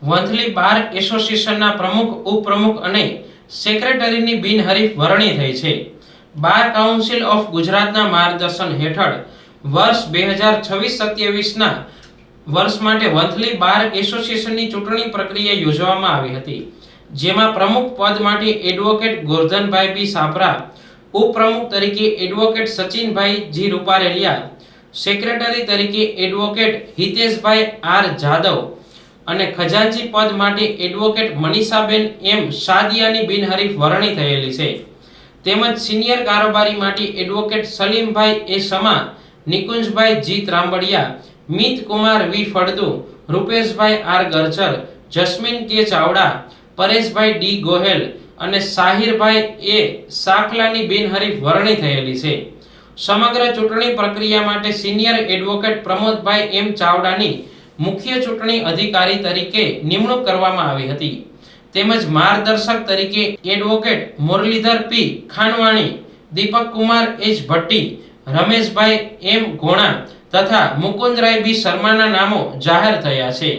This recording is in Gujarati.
વંથલી બાર એસોસિએશનના પ્રમુખ, ઉપપ્રમુખ અને સેક્રેટરીની બિનહરીફ વરણી થઈ છે. બાર કાઉન્સિલ ઓફ ગુજરાતના માર્ગદર્શન હેઠળ વર્ષ 2026-27ના વર્ષ માટે વંથલી બાર એસોસિએશનની ચૂંટણી પ્રક્રિયા યોજવામાં આવી હતી, જેમાં પ્રમુખ પદ માટે એડવોકેટ ગોરધનભાઈ બી સાપરા, ઉપપ્રમુખ તરીકે એડવોકેટ સચિનભાઈ જી રૂપારેલિયા, સેક્રેટરી તરીકે એડવોકેટ હિતેશભાઈ આર જાદવ અને ખજાનચી પદ માટે એડવોકેટ મનીષાબેન એમ સાદિયાની બિનહરીફ વરણી થયેલી છે. તેમજ સિનિયર કારોબારી માટે એડવોકેટ સલીમભાઈ એ સમા, નિકુંજભાઈ જી ત્રાંબડિયા, મિત કુમાર વી ફળદુ, રૂપેશભાઈ આર ગરચર, જસ્મીન કે ચાવડા, પરેશભાઈ ડી ગોહેલ અને સાહિરભાઈ એ સાખલાની બિનહરીફ વરણી થયેલી છે. સમગ્ર ચૂંટણી પ્રક્રિયા માટે સિનિયર એડવોકેટ પ્રમોદભાઈ એમ ચાવડાની મુખ્ય ચૂંટણી અધિકારી તરીકે નિમણૂક કરવામાં આવી હતી. તેમજ માર્ગદર્શક તરીકે એડવોકેટ મુરલીધર પી ખાનવાણી, દીપક કુમાર એચ ભટ્ટી, રમેશભાઈ એમ ઘોણા તથા મુકુંદરાય બી શર્માના નામો જાહેર થયા છે.